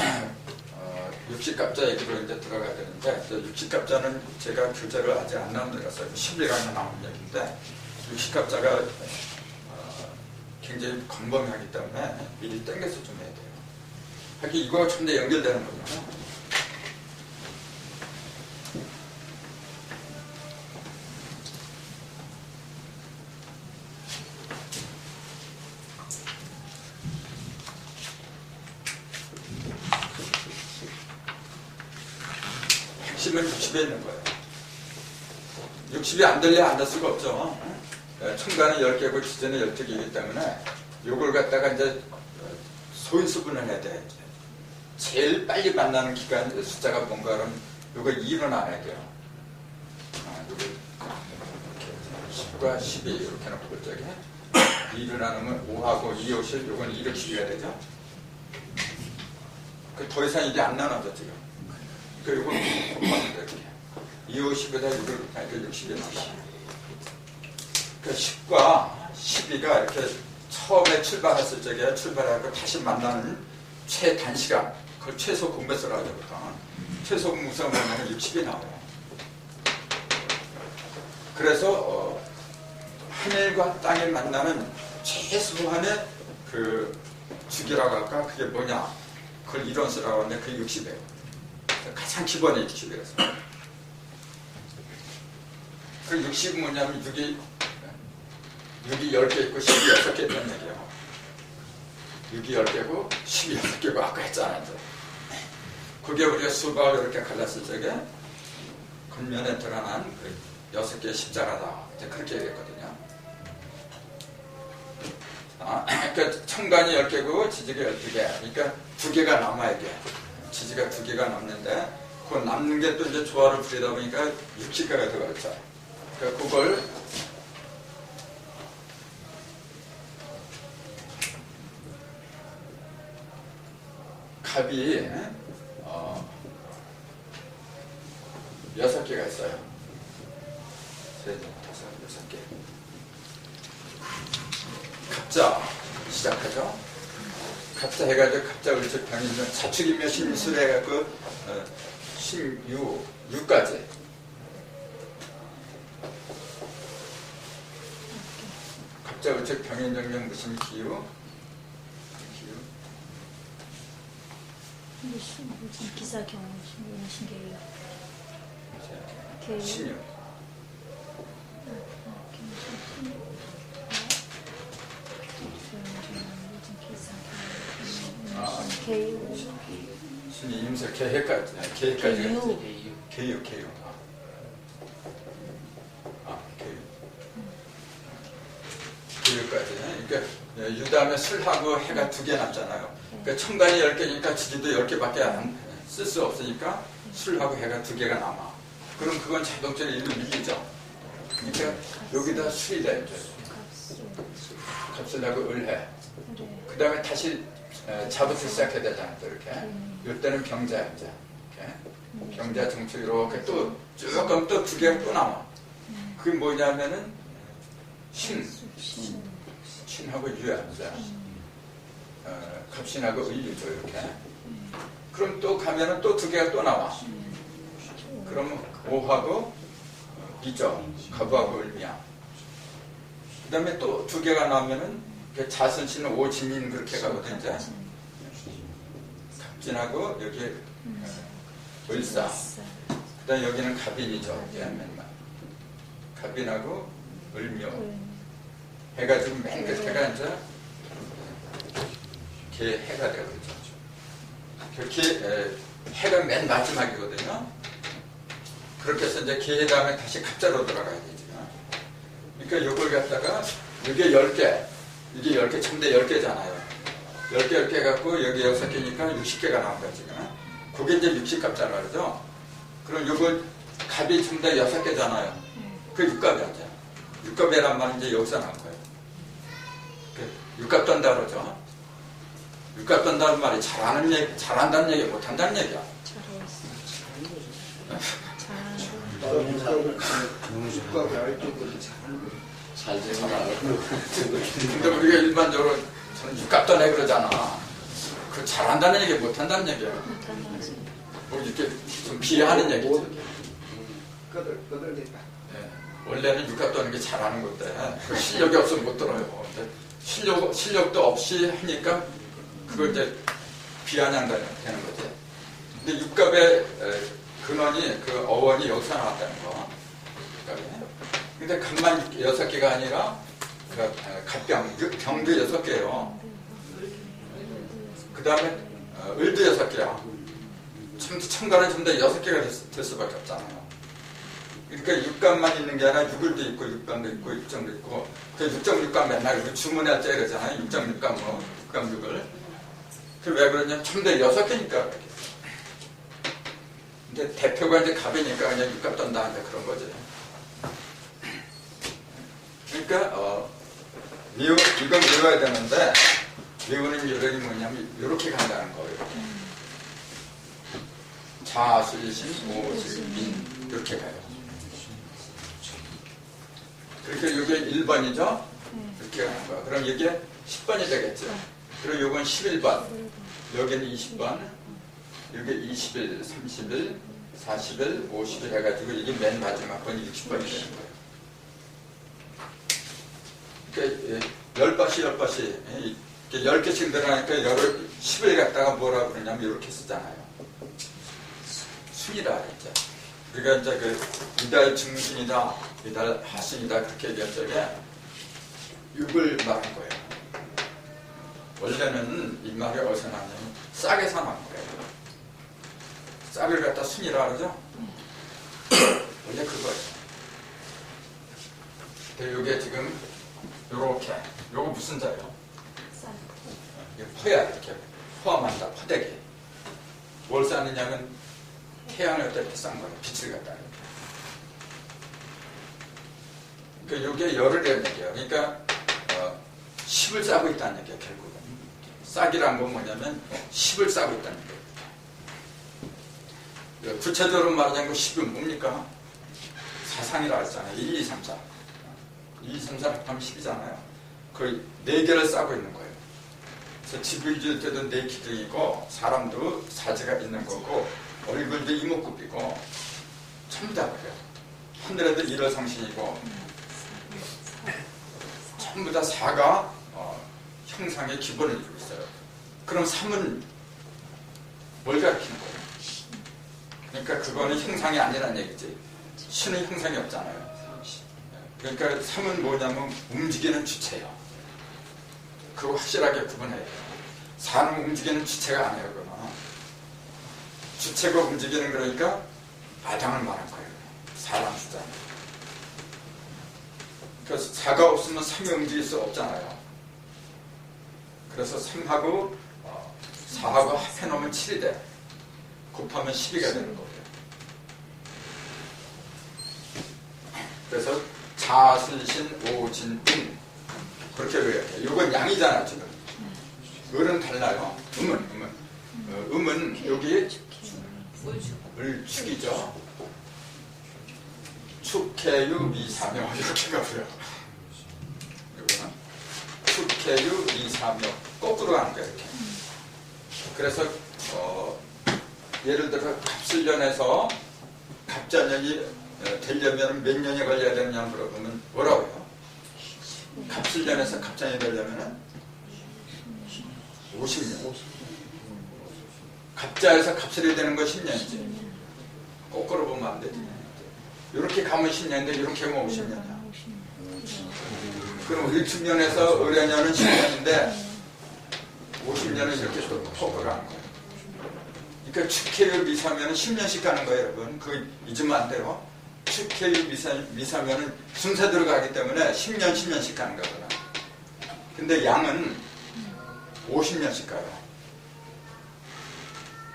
60갑자 얘기로 이제 들어가야 되는데 60갑자는 제가 교재를 아직 안 나온다고했어요. 11강에 나온 얘기인데 60갑자가 굉장히 광범위하기 때문에 미리 땡겨서 좀 해야 돼요. 하긴 이거가 좀 더 연결되는 거잖아. 핵심은 60에 있는 거예요. 60이 안 될래 안 될 수가 없죠. 천간은 10개고 지전은 12개이기 때문에 요걸 갖다가 이제 소인수분을 해야 돼. 제일 빨리 만나는 기간 숫자가 뭔가 그러면 요거 2로 나눠야 돼요. 요거 이렇게 10과 12 이렇게 놓고 저기 2로 나누면 5하고 2, 5, 7 요건 2를 줄여야 되죠. 더 이상 이게 안 나눠져 지금. 그리고 요걸 곱하면 돼. 2, 5, 10에다 6을 곱하니까 60이 나와. 그러니까 10과 12가 이렇게 처음에 출발했을 적에 출발하고 다시 만나는 최단시간, 그걸 최소 공배수라고 하거든. 최소 공배수가 뭐냐면 60이 나와요. 그래서 하늘과 땅이 만나는 최소한의 그 주기라고 할까? 그게 뭐냐? 그걸 이론수라고 하는데 그게 60이에요. 가장 기본이 60이라서. 그 60은 뭐냐면 6이 10개 있고 10이 6개 있다는 얘기예요. 6이 10개고 10이 6개고 아까 했잖아요. 그게 우리가 수박을 이렇게 갈랐을 적에 겉면에 드러난 그 6개의 십자가다. 그렇게 얘기했거든요. 그러니까 청간이 10개고 지지가 12개. 그러니까 2개가 남아 이게. 지지가 2개가 남는데 그 남는 게 또 이제 조화를 부리다 보니까 60개가 들어갔죠. 그러니까 그걸 갑이 6개가 있어요. 3, 5, 6개. 갑자 시작하죠. 갑자 해가지고 갑자 을적 병이면 자축이면 신술 해가지고 6까지. 갑자 을적 병인정령 무슨 기후? 기사 경험 신계예요. 16. 신이 임서 계획까지 계획. 계획까지. 그러니까 유담에 술하고 해가 2개 남잖아요. 그러니까 청간이 10개니까 지지도 10개밖에 쓸 수 없으니까 술하고 해가 2개가 남아. 그럼 그건 자동적으로 일로 밀리죠. 그러니까 여기다 술이 돼. 갑술하고 을해. 그 다음에 다시 자부터 시작해야 되잖아요. 이렇게. 이때는 병자야, 이제. 이렇게. 병자 정축 이렇게 또 쭉 가면 또 2개가 또 남아. 그게 뭐냐면은 신하고 유야, 이제. 갑신하고 을유죠, 이렇게. 그럼 또 가면은 또 2개가 또 나와. 그러면 5하고 2죠. 갑하고 을미야. 그 다음에 또 2개가 나오면은 자순신은 5진인 그렇게 가거든요. 이제. 갑진하고 여기 을사. 그 다음에 여기는 갑인이죠. 맨날. 갑인하고 을묘. 해가지고 맨 끝에가 이제 해가 되거든요. 그렇게 해가 맨 마지막이거든요. 그렇게 해서 이제 개 다음에 다시 갑자로 들어가야 되죠. 그러니까 이걸 갖다가 이게 10개, 이게 10개, 첨대 10개잖아요. 10개 갖고 여기 6개니까 60개가 나온 거지. 그게 이제 60갑자라 그러죠. 그럼 이걸 갑이 첨대 6개잖아요. 그 6갑이 이제 6갑이란 말은 이제 여기서 나온 거예요. 6갑 떤다 그러죠. 6갑 떤다는 말이 잘한다는 얘기, 못한다는 얘기야. 육각이 알쪽으로 근데 우리가 일반적으로 저는 육갑떠네 그러잖아. 그 잘한다는 얘기, 못한다는 얘기야. 뭐 이렇게 좀 비하하는 얘기죠. 끄들겠다. 원래는 육갑떠는 게 잘하는 건데 그 실력이 없으면 못 들어요. 실력도 없이 하니까 그걸 이제 비아냥되는 거지. 근데 육갑의 근원이 그 어원이 여기서 나왔다는 거. 근데 갑만 6개가 아니라 갑병, 병도 6개예요. 그 다음에 을도 6개야. 청간은 전부 다 6개가 될 수밖에 없잖아요. 그러니까 육갑만 있는 게 아니라 6을도 있고 6병도 있고 6정도 있고 그 6정 6갑 맨날 주문할 때 그러잖아요. 6정 6갑 뭐 6갑 6을. 그 왜 그러냐? 전부 다 6개니까. 근데 대표가 이제 갑이니까 그냥 육갑 떤다 이제 그런 거지. 그러니까 이건 외워야 되는데 외우는 요령이 뭐냐면 이렇게 간다는 거예요. 자술신, 모술민 이렇게 가요. 그러니까 이게 1번이죠. 이렇게 가는 거야. 그럼 이게 10번이 되겠죠. 그리고 요건 11번, 여기는 20번, 여기 20일, 30일, 40일, 50일 해가지고 이게 맨 마지막 번이 60번이 되는 거예요. 그러니까 10번씩 10번씩 10개씩 들어가니까 10을 갖다가 뭐라 그러냐면 이렇게 쓰잖아요. 순이라 그랬죠. 우리가 이제 그 이달 중순이다, 이달 하순이다 그렇게 얘기할 적에 6을 말한 거예요. 원래는 이 말이 어디서 나냐면 싹에서 나온 거예요. 싹을 갖다 순이라 그러죠. 원래 그거예요. 근데 이게 지금 요렇게 요거 무슨 자예요? 이게 퍼야 이렇게 포함한다. 퍼대기. 뭘 쌓느냐면 태양을 갖다 이렇게 싼 거예요. 빛을 갖다 이렇게. 그러니까 이게 열을 내는 얘기예요. 그러니까 10을 싸고 있다는 얘기예요. 결국은 싹이란 건 뭐냐면 10을 싸고 있다는 얘기예요. 구체적으로 말하자면 10은 뭡니까? 사상이라고 했잖아요. 1, 2, 3, 4 1, 2, 3, 4 합하면 10이잖아요. 그 4개를 싸고 있는 거예요. 그래서 집을 지을 때도 4기둥이고 사람도 사지가 있는 거고 얼굴도 이목구비고 전부 다 그래요. 하늘에도 일어상신이고 전부 다 4가 형상의 기본을 이루고 있어요. 그럼 3은 뭘 가리키는 거예요? 그러니까 그거는 형상이 아니라는 얘기지. 신은 형상이 없잖아요. 그러니까 3은 뭐냐면 움직이는 주체예요. 그거 확실하게 구분해야 돼요. 4는 움직이는 주체가 아니에요. 그거는. 주체가 움직이는 거니까 마당을 말한 거예요. 사람 주자. 그래서 4가 없으면 3이 움직일 수 없잖아요. 그래서 3하고 4하고 합해놓으면 7이 돼. 곱하면 12가 되는 거예요. 그래서 자슬신 오진인 그렇게 외워야 돼요. 이건 양이잖아 지금. 을은 달라요. 음은 여기 을축이죠. 축해유 미사묘 이렇게 가고요. 이거는 축해유 미사묘 거꾸로 가는 거예요. 이렇게. 그래서 예를 들어 갑술년에서 갑자년이 되려면 몇 년이 걸려야 되느냐 물어보면 뭐라고 해요? 갑술년에서 갑자년이 되려면 50년. 갑자에서 갑술이 되는 건 10년이지. 거꾸로 보면 안 되지. 이렇게 가면 10년인데 이렇게 하면 50년이야. 그럼 을축년에서 을해년은 10년인데 50년은 이렇게 또 거꾸로 하는 거예요. 그러니까 축해유 미사면은 10년씩 가는 거예요, 여러분. 그거 잊으면 안 돼요. 축해유 미사면은 순서대로 가기 때문에 10년씩 가는 거구나. 근데 양은 50년씩 가요.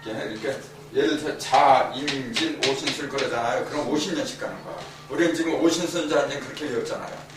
그러니까 예를 들어 자, 임, 진, 오신술 그러잖아요. 그럼 50년씩 가는 거야. 우리는 지금 오신순자는 그렇게 외웠잖아요.